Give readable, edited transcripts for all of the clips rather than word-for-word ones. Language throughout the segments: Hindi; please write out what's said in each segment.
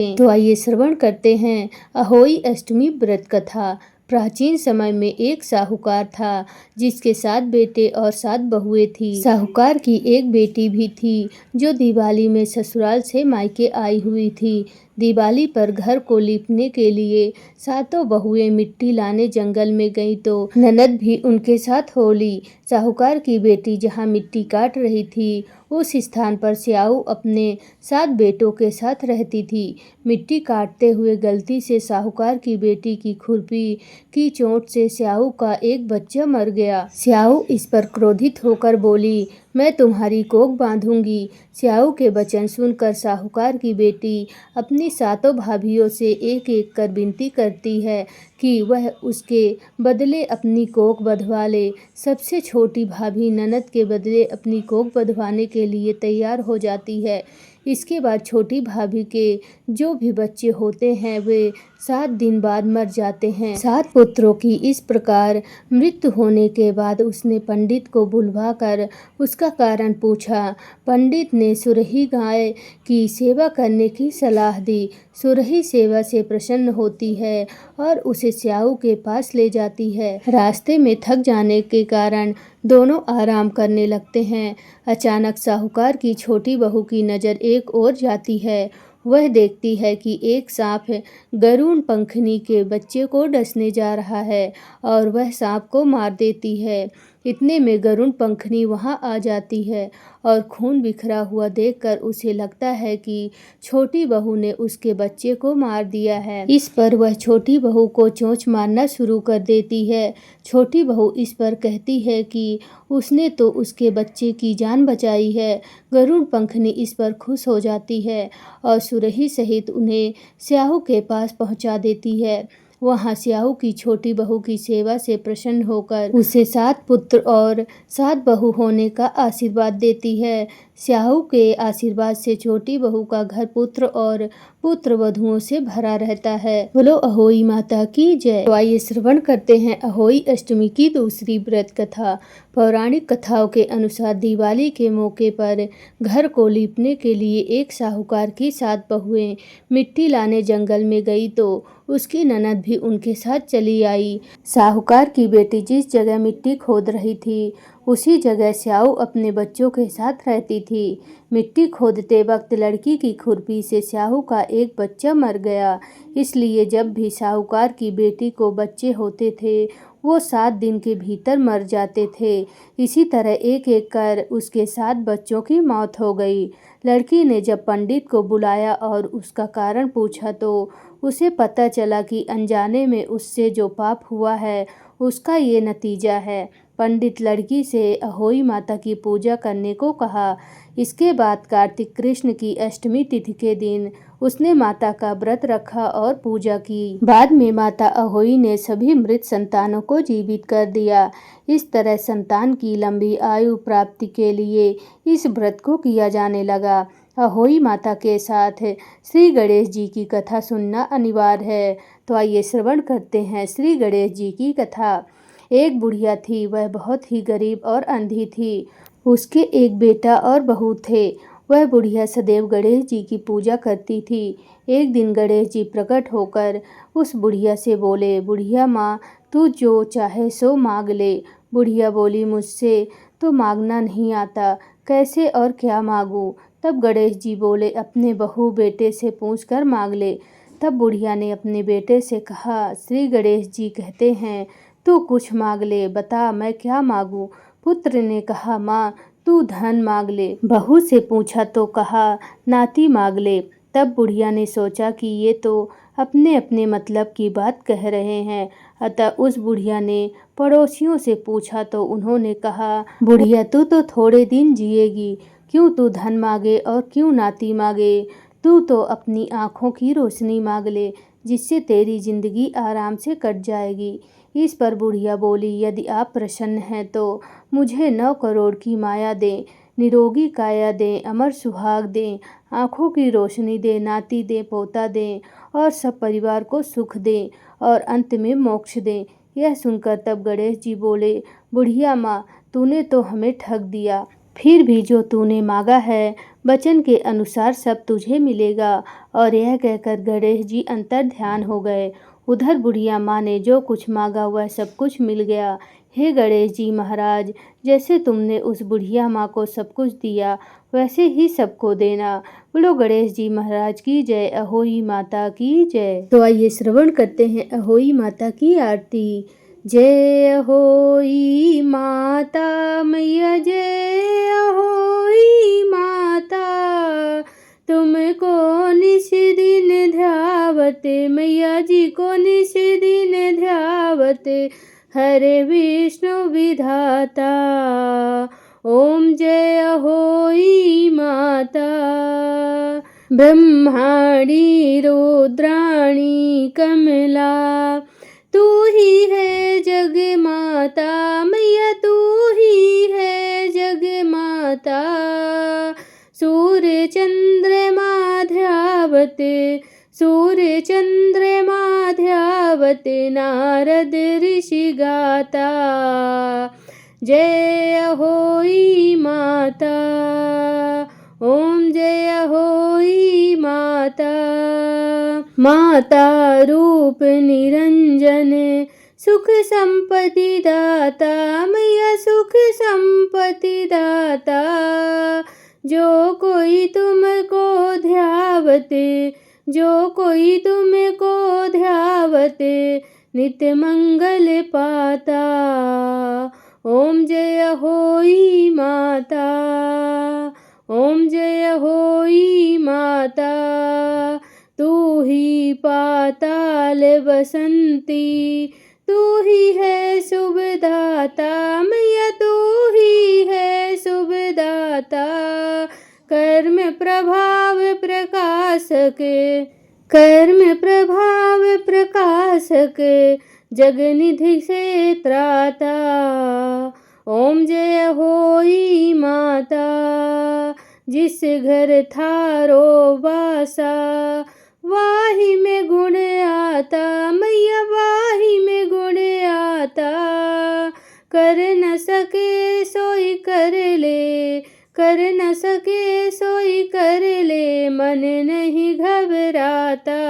तो आइए श्रवण करते हैं अहोई अष्टमी व्रत कथा। प्राचीन समय में एक साहूकार था जिसके 7 बेटे और 7 बहुएं थी। साहूकार की एक बेटी भी थी जो दिवाली में ससुराल से मायके आई हुई थी। दिवाली पर घर को लीपने के लिए 7 बहुएं मिट्टी लाने जंगल में गईं तो ननद भी उनके साथ हो ली। साहूकार की बेटी जहाँ मिट्टी काट रही थी उस स्थान पर स्याऊ अपने 7 बेटों के साथ रहती थी। मिट्टी काटते हुए गलती से साहूकार की बेटी की खुरपी की चोट से स्याऊ का एक बच्चा मर गया। स्याऊ इस पर क्रोधित होकर बोली, मैं तुम्हारी कोख बांधूंगी। स्याऊ के वचन सुनकर साहूकार की बेटी अपनी 7 भाभियों से एक एक कर विनती करती है कि वह उसके बदले अपनी कोख बंधवा ले। सबसे छोटी भाभी ननद के बदले अपनी कोख बंधवाने के लिए तैयार हो जाती है। इसके बाद छोटी भाभी के जो भी बच्चे होते हैं वे 7 दिन बाद मर जाते हैं। 7 पुत्रों की इस प्रकार मृत्यु होने के बाद उसने पंडित को बुलवाकर उसका कारण पूछा। पंडित ने सुरही गाय की सेवा करने की सलाह दी। सुरही सेवा से प्रसन्न होती है और उसे स्याऊ के पास ले जाती है। रास्ते में थक जाने के कारण दोनों आराम करने लगते हैं। अचानक साहूकार की छोटी बहू की नज़र एक ओर जाती है। वह देखती है कि एक सांप गरुड़ पंखनी के बच्चे को डसने जा रहा है और वह सांप को मार देती है। इतने में गरुड़ पंखनी वहां आ जाती है और खून बिखरा हुआ देखकर उसे लगता है कि छोटी बहू ने उसके बच्चे को मार दिया है। इस पर वह छोटी बहू को चोंच मारना शुरू कर देती है। छोटी बहू इस पर कहती है कि उसने तो उसके बच्चे की जान बचाई है। गरुड़ पंखनी इस पर खुश हो जाती है और सुरही सहित उन्हें स्याऊ के पास पहुंचा देती है। वहाँ स्याऊ की छोटी बहू की सेवा से प्रसन्न होकर उसे 7 पुत्र और 7 बहू होने का आशीर्वाद देती है। स्याऊ के आशीर्वाद से छोटी बहू का घर पुत्र और पुत्र वधुओं से भरा रहता है। बोलो अहोई माता की जय। तो आइए श्रवण करते हैं अहोई अष्टमी की दूसरी व्रत कथा। पौराणिक कथाओं के अनुसार दिवाली के मौके पर घर को लीपने के लिए एक साहूकार की 7 बहुएं मिट्टी लाने जंगल में गई तो उसकी ननद भी उनके साथ चली आई। साहूकार की बेटी जिस जगह मिट्टी खोद रही थी उसी जगह स्याऊ अपने बच्चों के साथ रहती थी। मिट्टी खोदते वक्त लड़की की खुरपी से स्याऊ का एक बच्चा मर गया। इसलिए जब भी साहूकार की बेटी को बच्चे होते थे वो 7 दिन के भीतर मर जाते थे। इसी तरह एक एक कर उसके 7 बच्चों की मौत हो गई। लड़की ने जब पंडित को बुलाया और उसका कारण पूछा तो उसे पता चला कि अनजाने में उससे जो पाप हुआ है उसका ये नतीजा है। पंडित लड़की से अहोई माता की पूजा करने को कहा। इसके बाद कार्तिक कृष्ण की अष्टमी तिथि के दिन उसने माता का व्रत रखा और पूजा की। बाद में माता अहोई ने सभी मृत संतानों को जीवित कर दिया। इस तरह संतान की लंबी आयु प्राप्ति के लिए इस व्रत को किया जाने लगा। अहोई माता के साथ श्री गणेश जी की कथा सुनना अनिवार्य है। तो आइए श्रवण करते हैं श्री गणेश जी की कथा। एक बुढ़िया थी, वह बहुत ही गरीब और अंधी थी। उसके एक बेटा और बहू थे। वह बुढ़िया सदैव गणेश जी की पूजा करती थी। एक दिन गणेश जी प्रकट होकर उस बुढ़िया से बोले, बुढ़िया माँ तू जो चाहे सो मांग ले। बुढ़िया बोली, मुझसे तो मांगना नहीं आता, कैसे और क्या मांगूं। तब गणेश जी बोले, अपने बहू बेटे से पूछ कर मांग ले। तब बुढ़िया ने अपने बेटे से कहा, श्री गणेश जी कहते हैं तू कुछ मांग ले, बता मैं क्या मांगूं। पुत्र ने कहा, माँ तू धन मांग ले। बहू से पूछा तो कहा नाती मांग ले। तब बुढ़िया ने सोचा कि ये तो अपने अपने मतलब की बात कह रहे हैं। अतः उस बुढ़िया ने पड़ोसियों से पूछा तो उन्होंने कहा, बुढ़िया तू तो थोड़े दिन जिएगी, क्यों तू धन मांगे और क्यों नाती मांगे। तू तो अपनी आँखों की रोशनी मांग ले जिससे तेरी जिंदगी आराम से कट जाएगी। इस पर बुढ़िया बोली, यदि आप प्रसन्न हैं तो मुझे 9 करोड़ की माया दें, निरोगी काया दें, अमर सुहाग दें, आँखों की रोशनी दें, नाती दें, पोता दें और सब परिवार को सुख दें और अंत में मोक्ष दें। यह सुनकर तब गणेश जी बोले, बुढ़िया माँ तूने तो हमें ठग दिया। फिर भी जो तूने मांगा है वचन के अनुसार सब तुझे मिलेगा। और यह कहकर गणेश जी अंतर ध्यान हो गए। उधर बुढ़िया माँ ने जो कुछ मांगा वह सब कुछ मिल गया। हे गणेश जी महाराज, जैसे तुमने उस बुढ़िया माँ को सब कुछ दिया वैसे ही सबको देना। बोलो गणेश जी महाराज की जय। अहोई माता की जय। तो आइए श्रवण करते हैं अहोई माता की आरती। जय अहोई माता मैया जय अहोई माता, तुमको निस दिन ध्यावते मैया जी को निस दिन ध्यावते, हरे विष्णु विधाता। ओम जय अहोई माता। ब्रह्माणी रुद्राणी कमला, तू ही है जग माता मैया, तू ही है जग माता। सूर्य चंद्रमा ध्यावते, सूर्य चंद्रमा ध्यावते, नारद ऋषि गाता। जय अहोई माता। ओम जय अहोई माता। माता रूप निरंजन, सुख संपत्ति दाता मैया सुख संपत्ति दाता। जो कोई तुमको ध्यावते, जो कोई तुमको ध्यावते, नित्य मंगल पाता। ओम जय अहोई माता। ओम जय अहोई माता। तू ही पाताल बसंती, तू ही है शुभदाता मैया, तू ही है शुभदाता। कर्म प्रभाव प्रकाशक, कर्म प्रभाव प्रकाशक, जगनिधि से त्राता। ओम जय अहोई माता। जिस घर थारो वासा, वाही में गुण आता मैया, वाही में गुण आता। कर न सके सोई कर ले, कर न सके सोई कर ले, मन नहीं घबराता।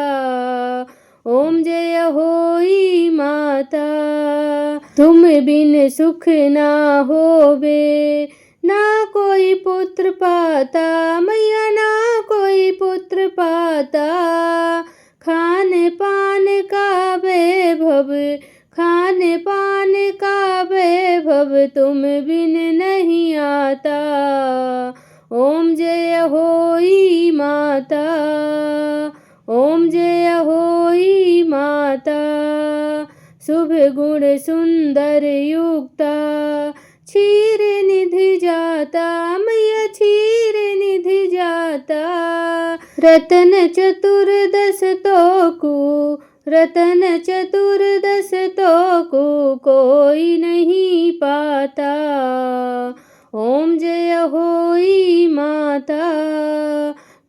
ओम जय अहोई माता। तुम बिन सुख ना होवे, ना कोई पुत्र पाता मैया, ना कोई पुत्र पाता। खान पान का वैभव, खान पान का वैभव, तुम बिन नहीं आता। ओम जय अहोई माता। ओम जय अहोई माता। शुभ गुण सुंदर युक्ता, क्षीर निधि जाता मैया क्षीर निधि जाता। रतन चतुर्दश तोकु, रतन चतुर्दश तोकु, कोई नहीं पाता। ओम जय अहोई माता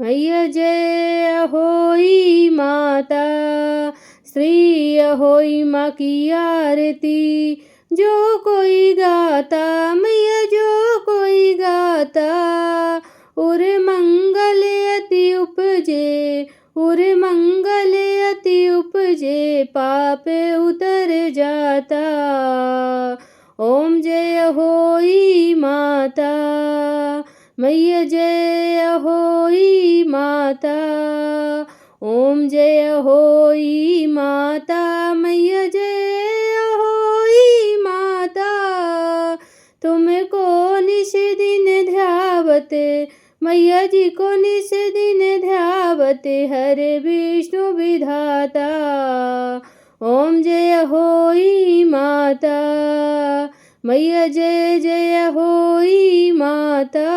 मैया जय अहोई माता। श्री अहोई माँ की आरती जो कोई गाता मैया, जो कोई गाता। उर मंगल अति उपजे, उर मंगल अति उपजे, पाप उतर जाता। ओम जय अहोई माता मैया जय अहोई माता। ओम जय अहोई माता मैया जय अहोई माता। तुमको निस दिन ध्यावते मैया जी को निस दिन ध्यावते, हरे विष्णु विधाता। ओम जय अहोई माता मैया जय जय अहोई माता।